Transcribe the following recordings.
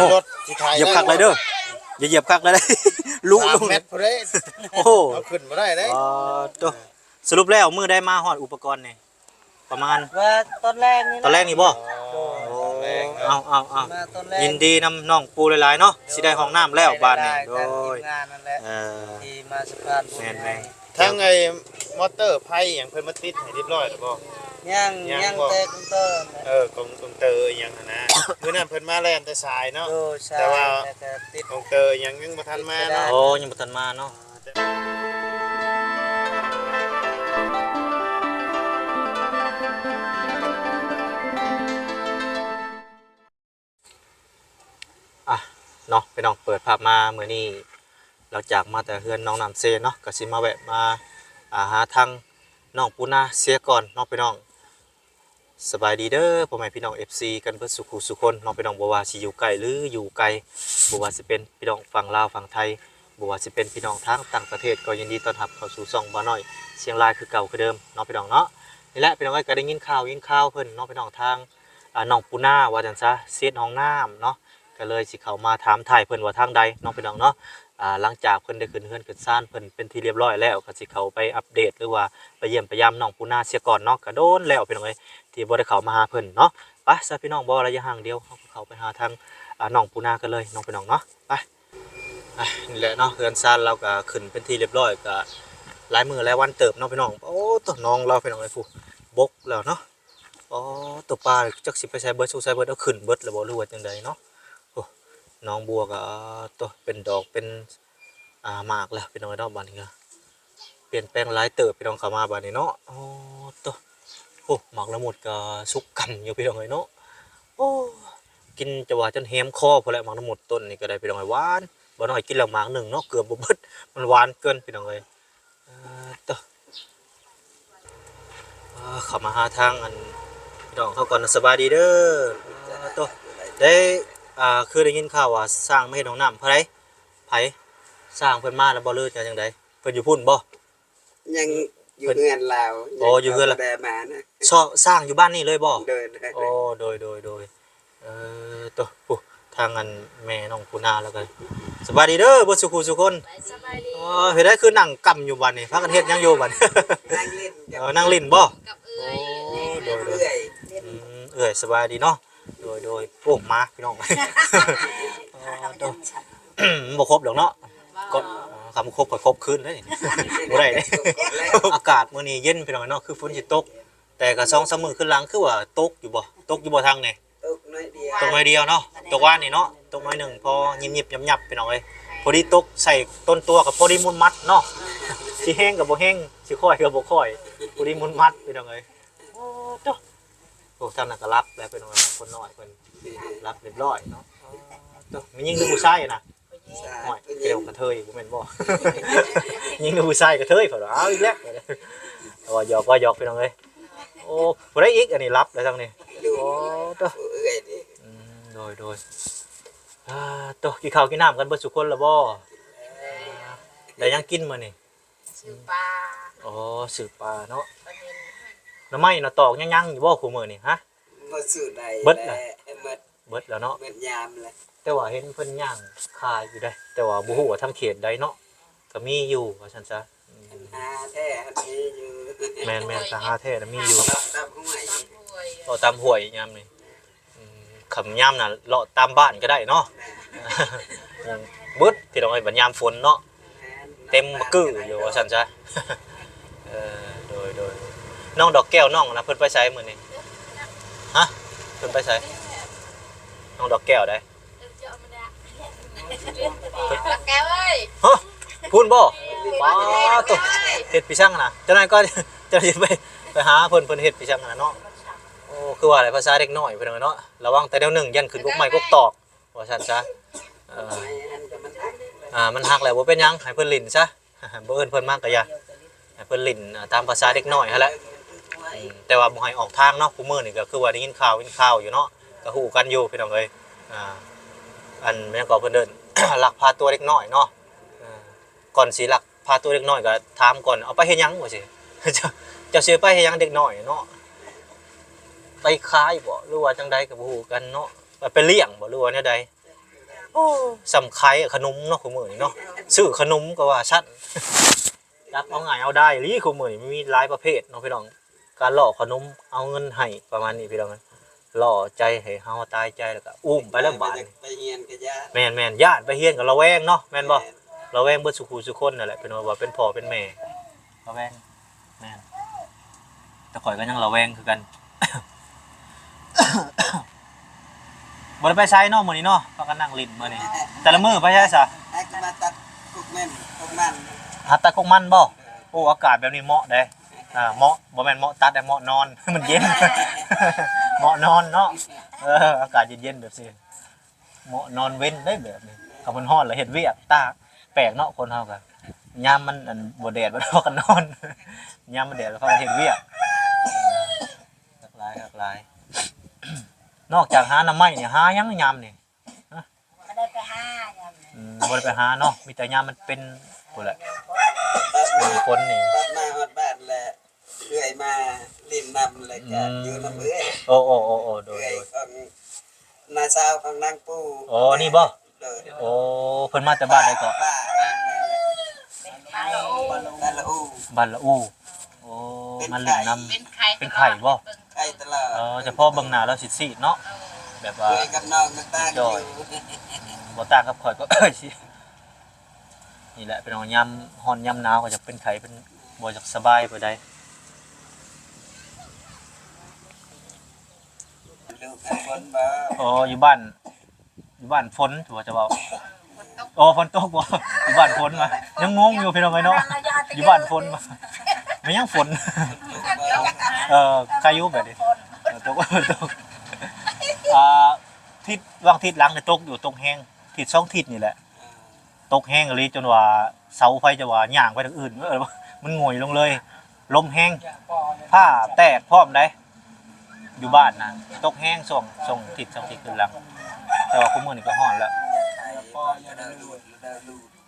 รถที่ไทย เหยียบคักเลยเด้ออย่าเหยียบคักเลยลุลง เม็ดพอได้ โอ้โห เอาขึ้นมาได้ได้ ตัวสรุปแล้วมือได้มาฮอดอุปกรณ์นี่ประมาณ ว่าตอนแรกนี่ ตอนแรกนี่บ่ แรง เอา มาตอนแรก ยินดีนำน้องปูหลายๆเนาะสิได้ห้องน้ำแล้วบ้านนี่โดย งานนั่นแหละ เออ ที่มาสะพานบุญ แม่น ทั้งไอ้มอเตอร์ไพ่อย่างเพิ่นมาติดให้เรียบร้อยแล้วบ่ ยังแต่คอมเตอร์ กงเตอร์อหยังหั้นนะมื้อนั้นเพิ่นมาแล่นแต่สายเนาะ โอ้ใช่ แต่ว่า แล้วก็ติด กงเตอร์ยังบ่ทันมาเนาะ โอ้ยังบ่ทันมาเนาะอ่ะเนาะไปน้องเปิดภาพมามื้อนี้เราจากมาแต่เฮือนน้องน้ำเซเนาะก็สิมาแวะมาหาทางน้องปูนาเสียก่อนเนาะพี่น้องสบายดีเด้อพ่อแม่พี่น้อง FC กันเบิดสุขุสุคนน้องพี่น้องบ่ว่าสิอยู่ไกลหรืออยู่ไกลบ่ว่าสิเป็นพี่น้องฝั่งลาวฝั่งไทยบ่ว่าสิเป็นพี่น้องทางต่างประเทศก็ยินดีต้อนรับเข้าสู่ช่องบ่น้อยเชียงรายคือเก่าคือเดิมเนาะพี่น้องเนาะนี่แหละพี่น้องก็ได้ยินข่าวเพิ่นเนาะพี่น้องทางน้องปูนาว่าจังซะเสียห้องน้ำเนาะก็เลยสิเข้ามาถามถ่ายเพิ่นว่าทางใดเนาะพี่น้องเนาะหลังจากเพิ่นได้ขึ้นเฮือนขึ้นซ่านเพิ่นเป็นที่เรียบร้อยแล้วก็สิเข้าไปอัปเดตหรือว่าไปเยี่ยมไปยามน้องปูนาเสียก่อนเนาะก็โดนแล้วพี่น้องเอ้ยที่บ่ได้เข้ามาหาเพิ่นเนาะไปซะพี่น้องบ่ระยะห่างเดียวเข้าไปหาทางน้องปูนากันเลยน้องพี่น้องเนาะไปนี่แหละเนาะเฮือนซ่านเราก็ขึ้นเป็นที่เรียบร้อยก็หลายมื้อหลายวันเติบเนาะพี่น้องโอ้ตัวน้องเราพี่น้องเอ้ยผู้บกแล้วเนาะอ๋อตัวปลาจักสิไปใช้เบิดสู้ใช้เบิดเอาขึ้นเบิดแล้วบ่รู้ว่าจังไดเนาะโอ้น้องบัวก็ตัวเป็นดอกเป็นหมากแล้วพี่น้องเนาะบัดนี้ก็เปลี่ยนแปลงหลายเติบพี่น้องเข้ามาบัดนี้เนาะอ๋อตัวโอ้หมากละมุดก็สุกกันอยู่พี่น้องเอ้ยเนาะโอ้กินจะว่าจนแฮมคอพอแล้วหมากละมุดต้นนี่ก็ได้พี่น้องเอ้ยหวานบ่น้อยกินแล้วหมากหนึ่งเนาะเกือบบ่เบิดมันหวานเกินพี่น้องเอ้ยตัวเข้ามาหาทางอันพี่น้องเขาก่อนสบายดีเด้อตัวได้คือได้ยินข่าวว่าสร้างไม่เฮ็ดห้องน้ำไผสร้างเพิ่นมาแล้วบ่ลือจังได๋เพิ่นอยู่พุ่นบ่ ยังอยู่เฮือนลาว โอ้อยู่เฮือนลาว แต่มานะ สร้างอยู่บ้านนี่เลยบ่ เดิน โอ้โดยตัวผู้ทางอันแม่น้องปูนาแล้วก็สบายดีเด้อบ่สุขุสุคนสบายดีเฮ็ดได้คือนั่งกำอยู่บัดนี้พากันเฮ็ดหยังอยู่บัด นั่งเล่นกับ นั่งเล่นบ่ กับเอ้ โอ้ ย โดย เรื่อย เอ้ยสบายดีเนาะโดยโอ้มาพี่น้องตัวบ่ครบดอกเนาะก็คำครบก็ครบคืนเลยบ่ได้เด้ อากาศมื้อนี้เย็นพี่น้องเนาะคือฝนสิตกแต่ก็2-3มื้อขึ้นหลังคือว่าตกอยู่บ่ทางนี่ ตกน้อยเดียว ตกน้อยเดียวเนาะตกว่านนี่เนาะตกน้อยหนึ่งพอยิบๆยับๆพี่น้องเอ้ยพอดีตกใส่ต้นตัวกับพอดีมุนมัดเนาะสิแห้งกับบ่แห้งสิค่อยกับบ่ค่อยพอดีมุนมัดพี่น้องเอ้ยโอ้เจ้าพวกท่านน่ะก็รับแล้วพี่น้องคนน้อยเพิ่นรับเรียบร้อยเนาะเจ้ามียิงดูผู้ชายน่ะโอ้ยเกี่ยวกระเทยบ่แม่นบ่ ยิงดูผู้ชายกระเทยเพิ่นเอาอีกแล้วหยอกพี่น้องเอ้ยโอ้บ่ได้อีกอันนี้รับแล้วทางนี้โอ้เจ้า เรื่อยดิ โดยตัวกินข้าวกินน้ำกันเบิดสุคนแล้วบ่ได้ยังกินมื้อนี่ ชื่อปลา อ๋อสืบปลาเนาะน้ำไม้น่ะตอกยังๆอยู่บ่คู่มื้อนี่ฮะ บ่สู้ได้ เบิดน่ะ เบิด เบิดแล้วเนาะ เบิดยามเลย แต่ว่าเห็นเพิ่นย่างขายอยู่ได้แต่ว่าบ่ฮู้ว่าทางเขตใดเนาะก็มีอยู่ว่าซั่นซะ หาแท้อันนี้อยู่ แม่นๆสหาแท้น่ะมีอยู่ ตามห้วย ป่วย เลาะตามห้วยยามนี่ขำยามน่ะเลาะตามบ้านก็ได้เนาะเบิดพี่น้องเอ้ยบัดยามฝนเนาะ เต็มกึ่อยู่ว่าซั่นซะ โดยน้องดอกแก้วน้องนะเพิ่นไปไสมื้อนี้ฮะเพิ่นไปไสน้องดอกแก้วได้ รักแกเว้ย ฮะพูนบ่ป้าตกเฮ็ดพี่ช่างน่ะเจ้านายก็จะไปหาเพิ่นเฮ็ดพี่ช่างน่ะเนาะโอ้คือว่าอะไรภาษาเด็กน้อยเพิ่นเนาะระวังแต่เดี๋ยวหนึงยันขึ้นกกไม้กกตอกว่าซั่นซะมันฮักแล้วบ่เป็นหยังให้เพิ่นลิ้นซะ บ่เอิ้นเพิ่นมากก็อย่าให้เพิ่นลิ้นตามภาษาเด็กน้อยหั่นแหละแต่ว่าบ่ให้ออกทางเนาะผู้มื้อนี่ก็คือว่าได้ยินข่าวอยู่เนาะก็ฮู้กันอยู่พี่น้องเอ้ยอันแม่นก็เพิ่นเดิน ลักพาตัวเด็กน้อยเนาะก่อนสิลักพาตัวเด็กน้อยก็ถามก่อนเอาไปเฮ็ดหยังว่าสิ เจ้าสิไปเฮ็ดหยังเด็กน้อยเนาะไปขายบ่หรือว่าจังใดก็บ่ฮู้กันเนาะไปเลี้ยงบ่หรือว่าแนวใด โอ้สำคัญขนมเนาะคุมื้อนี้เนาะซื้อขนมก็ว่าชั้นจักเอาง่ายเอาได้ลีคุมื้อนี้มีหลายประเภทเนาะพี่น้องการหลอกขนมเอาเงินให้ประมาณนี้พี่น้องล่อใจให้เฮาตายใจแล้วก็อุ้มไปแล้วบาดนี้ ไปเฮียนก็ยะ แม่นญาติไปเฮียนก็ระแวงเนาะแม่นบ่ระแวงเบิดสุขุสุคนนั่นแหละเป็นว่าเป็นพ่อเป็นแม่ระแวงแม่นแต่ข่อยก็ยังระแวงคือกัน บ่ได้ไปไสเนาะมื้อนี้เนาะพากันนั่งลิ้นมื้อนี้แต่ละมื้อไปไสซะ ให้ก็มาตัดกุกแม่นกุกมัน หัดตะกกมันบ่โอ้อากาศแบบนี้เหมาะเด้เหมาะบ่แม่นเหมาะตัดแต่เหมาะนอน มันเย็น เหมาะนอนเนาะอากาศเย็นๆแบบนี้เหมาะนอนเว้นได้แบบนี้ก็มันร้อนแล้วเฮ็ดเวียกตากแปลกเนาะคนเฮาก็ยามมันอันบ่แดดบ่พอกันนอน ยามมันแดดแล้วพอกันเฮ็ดเวียกหลากหลาย นอกจากหาหน่อไม้นี่หายังยามนี่ ไม่ได้ไปห้าอย่าง บ่ได้ไปหาเนาะมีแต่ยามมันเป็นพุ่นแหละ ตัด มีคนนี่ มาฮอดบ้านแล้วเอื้อยมาลิ้นนำแล้วก็อยู่นำเอื้อย โอ้โด เอื้อย ย ของนาสาวของนางปู่ โอ้นี่บ่ โดย โอ้เพิ่นมาแต่บ้านใดเก็ ป้า ไข่ บ้านละอู บ้านละอูโอ้มันเล่นน้ำ เป็นไข่ เป็นไข่บ่ ไข่ตลอด เฉพาะเบิ่งหน้าแล้วสิๆเนาะแบบว่า เอื้อยกับน้องมันตาอยู่ บ่ต่างกับข่อยก็ สินี่แหละเป็นเอายามร้อนยามหนาวก็จะเป็นไข้เป็นบ่จักสบายปานใด ลูกกับคนบ่ อ๋ออยู่บ้านฝนถือว่าจะเว้าโอ้ฝนตกบ่อยู่บ้านฝนมายังงงอยู่พี่น้องเอ้ยเนาะอยู่บ้านฝนมาไม่ยังฝน ใครอยู่แบบนี้ตกตกทิศวางทิศหลังเนี่ยตกอยู่ตกแห้งทิศสองทิศนี่แหละตกแห้งเลยจนว่าเสาไฟจะว่าย่างไปทางอื่นมันงวยลงเลยลมแห้งผ้าแตกพร้อมได้อยู่บ้านนะตกแห้งส่งทิศสองทิศขึ้นหลังแต่ว่าคุมื้อนี้ก็ฮ้อนแล้ว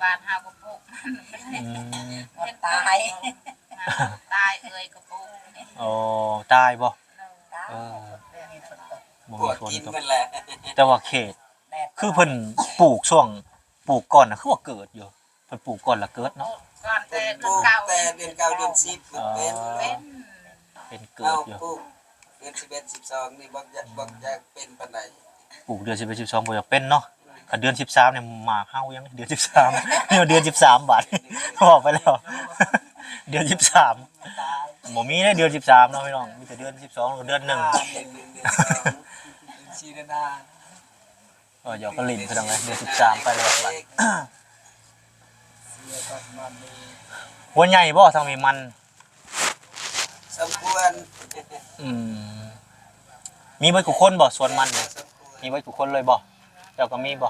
บ้านเฮากระปุก อืม ตายตายเอ้ยกระปุก โอ้ตายบ่เออบ่ ปว มี ด ฝน กิน ตก มันแหละ แต่ว่าเขตคือเพิ่นปลูกช่วงปลูกก่อนน่ะคือว่าเกิดอยู่เพิ่นปลูกก่อนแล้วเกิดเนาะ ก่อนแต่ ปลูก เก่า แต่เดือนเก้าเดือนสิบมันเป็น เป็น เป็นเกิ เอา ดอยู่ ปลูกเดือน11 12นี่บ่อยากเป็นปานใด ปลูกเดือน11 12บ่อยากเป็นเนาะก็เดือน13เนี่ยหมากเฮายังเดือน13 นี่ว่าเดือน13บาท บอกไปแล้ว เดือน13บ่มีได้เดือน13เนาะพี่น้องมีแต่เดือน12กับเดือน1 ชีดานา หยอกกระลิ่นคือจังไดเดือน13ไปแล้วบัด เสียกับมันนี่ หัวใหญ่บ่ทางมีมัน สมควร อืมมีเบิดทุกคนบ่สวนมันเนี่ยมีเบิดทุกคนเลยบ่เจ้าก็มีบ่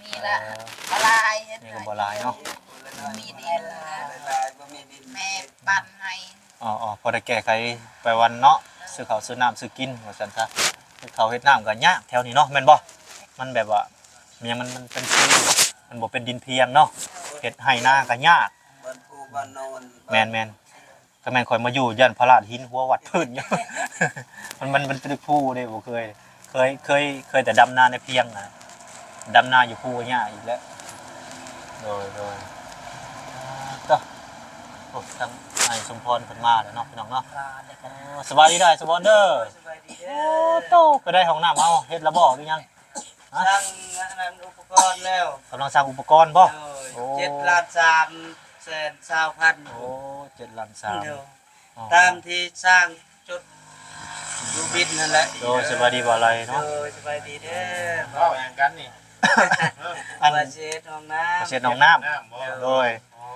มีละอะไร นี่ก็บ่หลายเนาะ มีดิน หลายๆบ่มีดิน แม่ปั่นให้ อ๋อพอได้แก้ไขไปวันเนาะซื้อข้าวซื้อน้ำซื้อกินว่าซั่นซะเฮ็ดข้าวเฮ็ดน้ำก็ยากแถวนี้เนาะแม่นบ่มันแบบว่ามันเป็นที่มันบ่เป็นดินเพียงเนาะเฮ็ดให้นาก็ยาก บ้านผู้บ้านโนน แม่นก็แม่นข่อยมาอยู่ย่านพระราชหินหัววัดพื้นอยู่ มันตึกผู้เด้บ่เคยแต่ดำนาในเพียงน่ะดำนาอยู่ภูก็ยากอีกแล้วโดยก็โอ้ทางไอ้สมพรเพิ่นมาแล้วเนาะพี่น้องเนาะสบายดีได้สบอนเด้อ สบายดี โอ้ เด้อ โตก็ได้ห้องน้ำเอาเฮ็ดแล้วบ่หรือยัง สร้างงานอุปกรณ์แล้ว กำลังสร้างอุปกรณ์บ่ โอ้ 7 ล้าน3แสน20,000 โอ้7ล้าน3 เดี๋ยวตามที่สร้างจุดดูบินนั่นแหละ โดยสบายดีบ่อะไรเนาะ สบายดีเด้อ เว้าหยังกันนี่ อัน มาเช็ดห้องน้ำ เช็ดน้องน้ำ น้ำบ่ โดย อ๋อ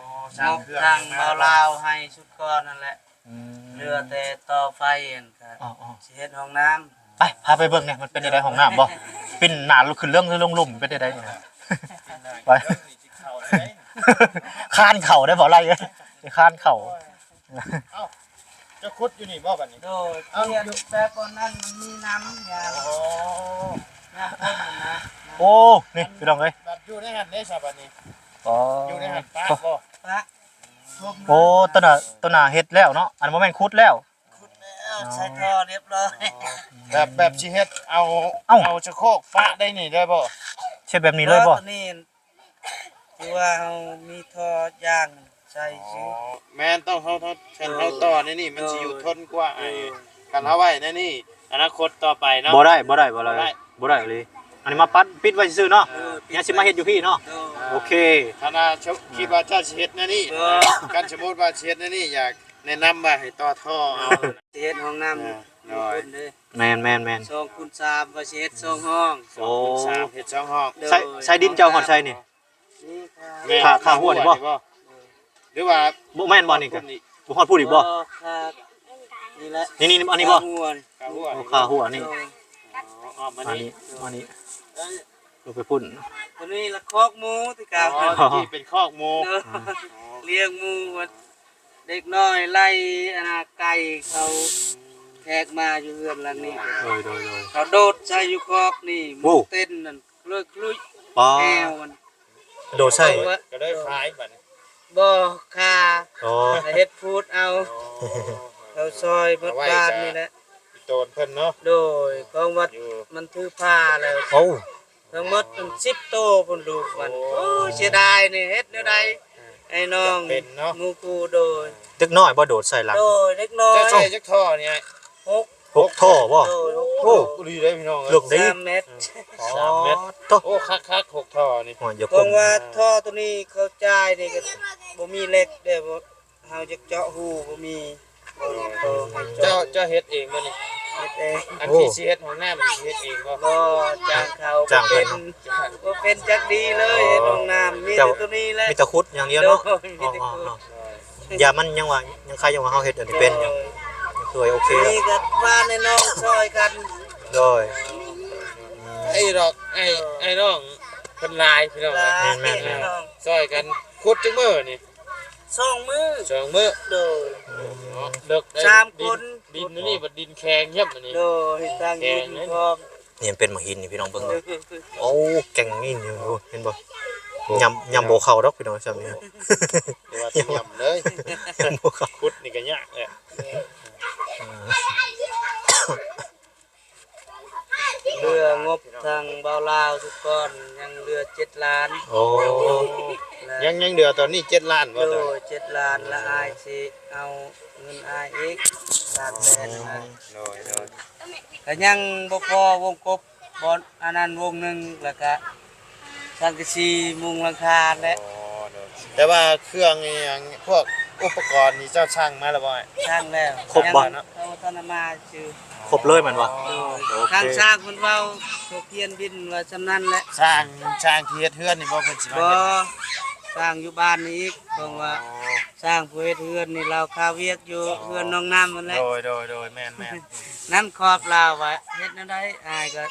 งบทางเบาลาวให้ชุดก้อนนั่นแหละ อืม เรือแต่ต่อไฟเองครับ อ๋อ เช็ดห้องน้ำ ไปพาไปเบิ่งเนี่ยมันเป็นจังไดห้องน้ำบ่เป็นหน้าขึ้นเรื่องลงลุ่มเป็นจังไดเนี่ยไป คานเข่าได้บ่ไรเอ้ยไปคานเข่า จะขุดอยู่นี่บ่บัดนี้ โดยเพียนแต่ก่อนนั้นมันมีน้ำยาง โอ้ น้ำพ่นมันนะ โอ้นี่พี่น้องเอ้ย บัดอยู่ในหันได้ซะบัดนี้ อ๋อ อยู่ในหันปากบ่ พระ โอ้ต้นน่ะเฮ็ดแล้วเนาะอันบ่แม่นขุดแล้ว ขุดแล้วใช้ท่อเรียบร้อย แบบสิเฮ็ดเอา เอ้า เอาชะโครกฟาดได้นี่ได้บ่ ส ช็ดแบบนี้เลยบ่ ตอนนี้คือว่าเฮามีท่อย่างใส่ชื่อ แม่นต้องเฮาฉันเฮาต่อนี่มันสิอยู่ทนกว่าไอ้กันเฮาไว้นี่อนาคตต่อไปเนาะ บ่ได้เลยอันนี้มาปัดปิดไว้ซื่อๆเนาะเนี่ยสิมาเฮ็ดอยู่พี่เนาะโอเค ถ้าน่าคิดว่าจะเฮ็ดนี่กันสมมุติว่าเฮ็ดนี่อยากแนะนำว่าให้ต่อท่อเอา สิเฮ็ดห้องน้ำ น้อย เด้ แม่น 2คูณ3ว่าสิเฮ็ด2ห้อง โอ้ สามเฮ็ดสองห้อง ใส่ดินเจ้าฮอดใส่นี่ นี่ค่ะ แม่ ค่าหัวนี่บ่ หรือว่า บ่แม่นบ่นี่ก็บ่ฮอดพูดอีกบ่ ค่ะนี่แหละ นี่อันนี้บ่ หัวนี่ ค่าหัว โอ้ค่าหัวนี่ อ๋อมัน อัน นี่ นี้ลงไปพุ่น ตัวนี้ละคอกหมูที่กาว อ๋อที่เป็นคอกหมู เลี้ยงหมูว่าเด็กน้อยไล่อนาไก่เขาแขกมาอยู่เรือนหลังนี้ โดย เขาโดดใส่อยู่คอกนี่ห โอ้ มูเต้นนั่นคลุย ปอ แอวมัน โดดใส่ ก็ได้ขายบัดนี้ บ่คา อ๋อ เฮ็ดพูดเอาเขาซอยเบิดบ้านนี่แหละ โตนเพิ่นเนาะ โดยของวัด อยู่ มันถือผ้าแล้ว โอ้ ทั้งหมดมัน10โตพุ่นลูกมันโอ้เสียดายนี่เฮ็ดแนวใดไอ้น้อง เป็นเนาะ งูกูโดย ตึกน้อยบ่โดดใส่หลัง โดยเล็กน้อย จะใช้จักท่อนี่ไอ้ 6 6ท่อบ่ โดย โอ้ดีเลยพี่น้อง เลือกได้ 3เมตร 3 เมตร โต โอ้คักๆ6ท่อนี่ หัวอย่า เพ กล ราะ ม ว่าท่อตัวนี้เขาจ่ายนี่ก็บ่มีเหล็กเด้อบ่เฮาจะเจาะหูบ่มีให้ เจ้า เจาะ เฮ็ดเองบ่นี่ เฮ็ดเอง อันที่สิเฮ็ดของน้ำสิเฮ็ดเองบ่ บ่จ้างเขาบ่เป็นบ่เป็นจักดีเลยเฮ็ดห้องน้ำมีแต่ตัวนี้แหละ มีแต่คุดอย่างเดียวเนาะ โดยมีแต่คุด อย่ามันยังว่ายังใครยังว่าเฮาเฮ็ดอันนี้เป็นยังสวยโอเคแล้ว นี่ก็บ้านในน้องซอยกัน โดย ไอ้ดอกไอ้น้องเพิ่นลายพี่น้อง ลา แม่นๆ น้อง ซอยกันขุดจังมื้อนี่ สองมือ สองมื้อ โดย เลิกได้ สามคน ดินนี่บัดดินแข็งเยี่ยมอันนี้ โดยทางยืนพร้อม นี่มันเป็นหมหินนี่พี่น้องเบิ่ง โด เนาะ ย โอ้แก่งนี่อยู่เห็นบ่ยำบ่เข้าดอกพี่น้องซั่นนี่ เดี๋ยวว่าสิย่ำเลย ยำบ่เข้า ขุดนี่ก็ยากแหละ เรืองบทางเบาลาวทุกก้อนยังเรือ7 ล้าน โอ้ ยังเดือตอนนี้7 ล้านบ่ โด ตอน ย7 ล้านละอายสิเอาเงินอายอีก3 แสนนะ โดย ก็ยังบ่พอวงกบบอนอันนั้นวงหนึงแล้วก็สังกะสีมุงหลังคาและ อ๋อโดยแต่ว่าเครื่องนี่ยังพวกอุปกรณ์นี่เจ้าช่างมาแล้วบ่ไอ้ สร้างแล้ว ครบบ่ ยังเขาธนมาชื่อ ครบเลยมันบ่ โดย โอเค ทางสร้างเพิ่นเว้าเขาเพียนบินว่าซำนั้นแหละ ช่างที่เฮ็ดเฮือนนี่บ่เพิ่นสิมา บ่ เฮ็ด สร้างอยู่บ้านนี้อีกเพราะว่าสร้างผู้เฮ็ดเฮือนนี่เราคาเวียกอยู่เฮือนน้องน้ำนั่นแหละ โดยแม่น นั่นขอบลาวว่าเฮ็ดแนวใดอายก็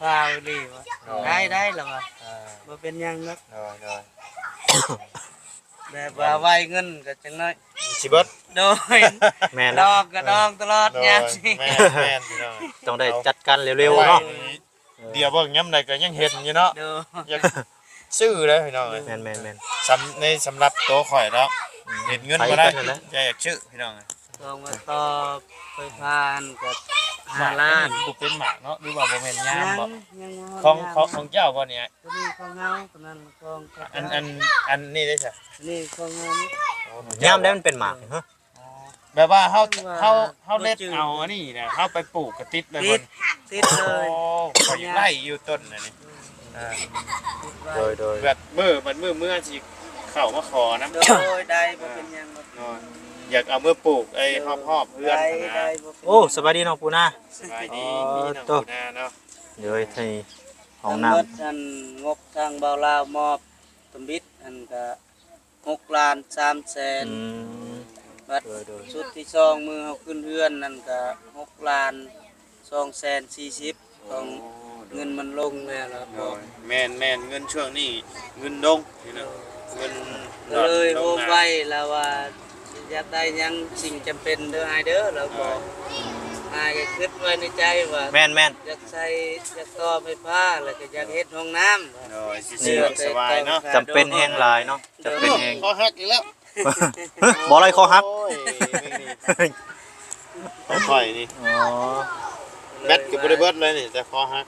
ฟาวลีว่าได้แล้วว่าบ่เป็นหยังนัก โดย แบบว่าไว้เงินก็จังน้อย สิเบิด โดย แม่น ด นะ อกก็ดองตลอด โดย ยามสิ แม่นพี่น้อง ต้องได้จัดการเร็วๆเนาะ เดี๋ยวเบิ่งยามใดก็ยังเห็นอยู่เนาะ โดย อยากซื้อเลยพี่น้องเอ้ย แม่น สำหรับตัวข่อยเนาะเห็นเงินบ่ได้ ไปกันนั่นแหละ อยากซื้อพี่น้องเอ้ย ต้องมาต่อไฟฟ้าอันก็5 ล้าน บ่เป็นหมากเนาะหรือว่าบ่แม่นยามบ่ ยังบ่ ของเจ้าบ่เนี่ย ตัวนี้ของเฮาตัวนั้นของ อันนี้ได้ซะ นี่ของเฮานี่ ยามได้มันเป็นหมากเหรอ แบบว่าเฮา ว่า เล็ด บ่จืด เอาอันนี้นะเฮาไปปลูกกระติดเลย ติ เพิ่ ด น ติดเล โอ้ ย ข่อยไล่อยู่ต้นน่ะนี่โดย แบบเมื่อสิเข้ามาขอนะ โดยได้บ่เป็นหยังบ่ นอนอยากเอาเมื่อปลูกไอ้หอบๆเพื่อน ได้ นะ ได้บ่เป็น โอ้สบายดีเนาะปูนา สบายดี อ๋อ นี่น้อง ตัว ปูนาเนาะ เดี๋ยวให้ห้อง ทั้ น้ หมดอันงบทางเบาลาวมอบตำบิดอันก็6 ล้าน3 แส ำ น บัด โดย ชุดที่สองมือเฮาขึ้นเฮือนนั่นก็6 ล้าน2 แสน40ของเงินมันลงแล้วล่ะ โด บ่ ยแม่นเงินช่วงนี้เงินดงนี่นะเงิน เลยโฮ ด ม นะ ไว้แล้วว่าอยากได้หยังสิ่งจำเป็นเด้ออายเด้อแล้วบอกอายก็คิดไว้ในใจว่า แม่น อยากใส่อยากต่อไฟฟ้าแล้วก็อยากเฮ็ดห้องน้ำ โดยสิสะดวกสบายเนาะ จำเป็นแห้งหลายเนาะจำเป็นแห้ง คอหักอีกแล้ว บ่อะไรคอหัก โอ้ยไม่มีของข่อยนี่ อ๋อ แบตก็บ่ได้เบิดเลยนี่แต่คอหัก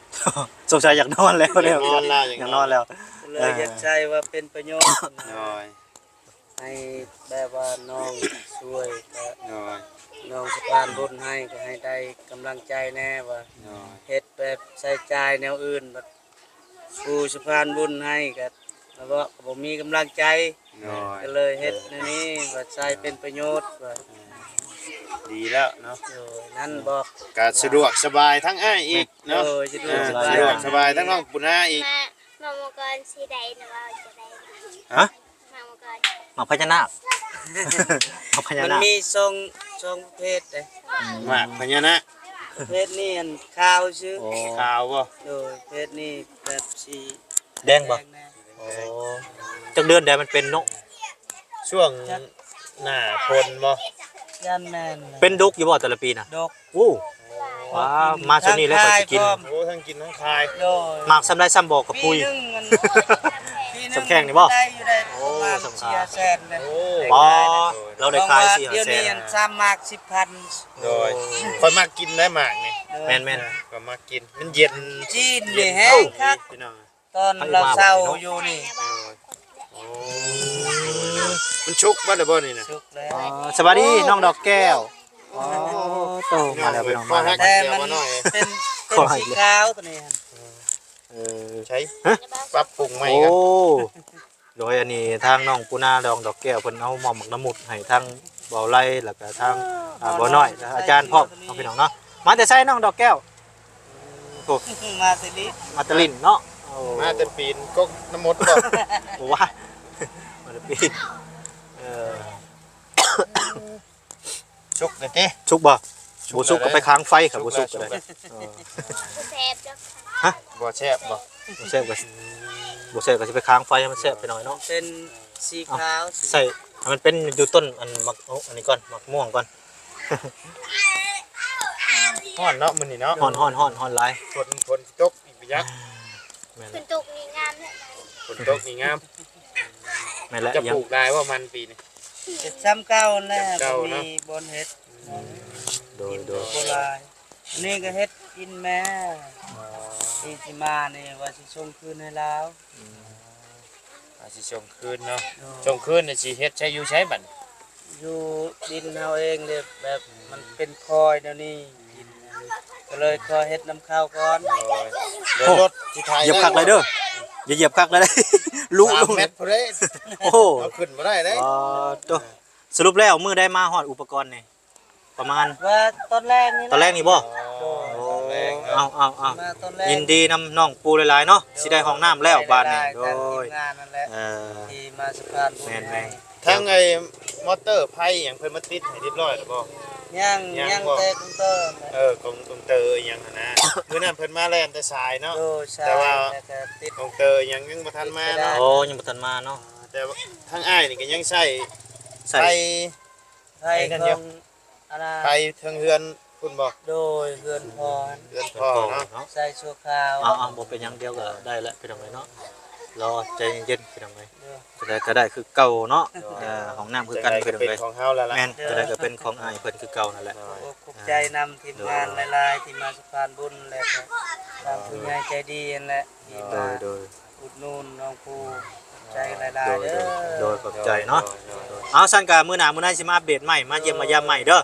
สงสัยอยากนอนแล้วเนี่ย อยากนอนแล้ว อยากนอนแล้ว เลยอยากใช้ว่าเป็นประโยชน์ โอ้ย ให้แบบว่าน้องช่วยก็ โอ้ย น้องสะพานบุญให้ก็ให้ได้กำลังใจแน่ว่า โอ้ย เฮ็ดแบบใช้จ่ายแนวอื่นแบบผู้สะพานบุญให้ก็แล้วก็บ่มีกำลังใจ โอ้ย ก็เลยเฮ็ดในนี้ว่าใช้เป็นประโยชน์ว่า ดีแล้วเนาะ โดยนั่นบอก ก็สะดวกสบายทั้งอ้ายอีกเนาะ โดยสะดวกส สะ บาย ดวกสบายทั้งน้องปุณาอีก มามังกรสีใดนะว่าจะได้ ฮะ มามังกร หมากพญานาคหมากพญา มัน นาค มีทรงประเพศเด้ มากพญานะ ประเพศนี้อันข้าวชื่อ โอ้ ข่าวบ่ โดยประเพศนี้แบบสี แดงบ่ แน่ โอ้จักเดือนใดมันเป็นเนาะ ช่วงหน้าฝนบ่ ยันแม่น เป็นดุกอยู่บ่แต่ละปีน่ะ ดอก อู้ว้ามาช่วงนี้แล้วก็สิกิน ทาง โอ้ทั้งกินทั้งคาย โดย หมากซ้ำได้ซ้ำบอกกับปุย ปีหนึงมันปีหนึ่ สำแข้งนี่บ่ ได้อยู่ได้ประมาณ โอ้สำคัญ เชียร์แสนเลย โอ้ บ่เราได้ขายสิ เดี๋ยว แส นี้ น อัน3 มาก 10,000 โดยค่อยมากินได้หมากนี่ โดย แม่น ก็มากินมันเย็น จีนนี่แห้งคัก พี่น้อง ตอนเราเศร้าอยู่นี่ โอ้มันชุกบ่ได้บ่นี่นะ สุกแล้ว อ๋อสวัสดีน้องดอกแก้วอ๋อโตมาแล้วพี่น้องมาแล้ว แต่มันเป็นสีขาวตัวนี้ครับ เออ ใช้ปรับปรุงใหม่ โอ้ กัน โดยอันนี้ทางน้องปูนาดองดอกแก้วเพิ่นเอาหม่อมหมักน้ำมุดให้ทางเบาไล่แล้วก็ทางบ่อน้อยแล้วอาจารย์พร้อมน้องพี่น้องเนาะมาแต่ไสน้องดอกแก้วโอ้ มาสิลิ มาแตะลินเนาะโอ้ มาแต่ปีนก็น้ำมดบ่ โอ้ว่ามาแต่ปีนเออ ชุกเลยติ ชุกบ่บ่ชุกก็ไปค้างไฟครับบ่ชุกก็ได้เออ ผู้แซ่บจ้ะ บ่แซ่บบ่ บ่แซ่บก็บ่แซ่บก็สิไปค้างไฟให้มันแซ่บไปหน่อยเนาะ เป็นสีขาว ใส่ให้มันเป็นอยู่ต้นอันมักโอ้อันนี้ก่อนมักม่วงก่อน ฮ้อนเนาะมื้อนี้เนาะ ฮ้อนหลาย ฝนตกอีกไปยัก แม่น เป็นตุกนี่งามเลย ฝนตกนี่งาม แม่นแล้ว จะ ยั ป ง ลูกได้ว่ามันปีนี้ เจ็ดซ้ำเก้าแน่ เก้า บ่ เนอะ มีบนเฮ็ด โดย โบราณอันนี้ก็เฮ็ดกินแม่ที่สิมานี่ว่าสิส่งคืนให้แล้ว อาสิส่งคืนเนาะส่งคืนน่ะสิเฮ็ดใช้อยู่ใช้บัด อยู่ดินเฮาเองเลยแบบมันเป็นคอยเดี๋ยวนี้ดินก็เลยขอเฮ็ดน้ำข้าวก่อน เดี๋ยวรถที่ไทย เหยียบคักเลยเด้ออย่าเหยียบคักเลยเด้อ ลุ 3 ลุ เมตรพุ่นเด้ โอ้โห เอาขึ้นบ่ได้เด้ ตัวสรุปแล้วมื้อได้มาฮอดอุปกรณ์นี่ประมาณ ว่าตอนแรกนี่ะ ตอนแรกนี่บ่ โอ้แรง เอา มาตอนแรก ยินดีนำน้องปูหลายๆเนาะสิได้ห้องน้ำแล้วบ้านนี้โด ทางที ย มงานนั่นแหละ เออ ที่มาสะพานบุญ แม่น ให้ ทั้งไอ้มอเตอร์ไผหยังเพิ่นมาติดให้เรียบร้อยแล้วบ่ ย่าง ย่าง ย่าง บ่ แต่กุ้งเตอร์ ของเตอร์หยังหั่นนะมื้อนั้นเพิ่นมาแล่นแต่สายเนาะ โดใช่ แต่ว่า แล้วก็ติด ของเตอร์ยังบ่ทันมาเนาะ โอ้ยังบ่ทันมาเนาะ แต่ว่าทั้งอ้ายนี่ก็ยังใช้ ใส่ ไป ไทย นั่น ข เดี อ ยว งอันน่ะ ไปเทิงเฮือนคุณบ่ โดยเฮือนพร เฮือนพ่อเนาะ เนาะ ใส่ชั่วคราว เอาบ่เป็นหยังเดียวก็ได้แล้วพี่น้องเอ้ยเนาะรอใจเย็นๆพี่น้องเอ้ยจะได้ก็ได้คือเก่าเนาะห้องน้ำคือกันพี่น้อง เป็น เอ้ย ของเฮาแล้วล่ะ แม่นจะได้ก็เป็นของอ้ายเพิ่นคือเก่านั่นแหละ ขอบใจนำทีมงานหลายๆที่มาสะพานบุญและก็ทางผู้ใหญ่ใจดีนั่นแหละที่ โด มาย โดย อุดหนุนน้องผู้ใจหลาย โด ๆ ย เด้อ โดยขอบใจเนาะเอาสั่นกะมื้อหน้ามื้อหน้าสิมาอัปเดตใหม่มาเยี่ยมมายามใหม่เด้อ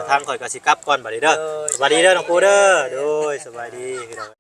ทางข่อยก็สิกลับก่อนบัดนี้เด้อสวัสดีเด้อน้องปูเด้อโดยสบายดีพี่น้อง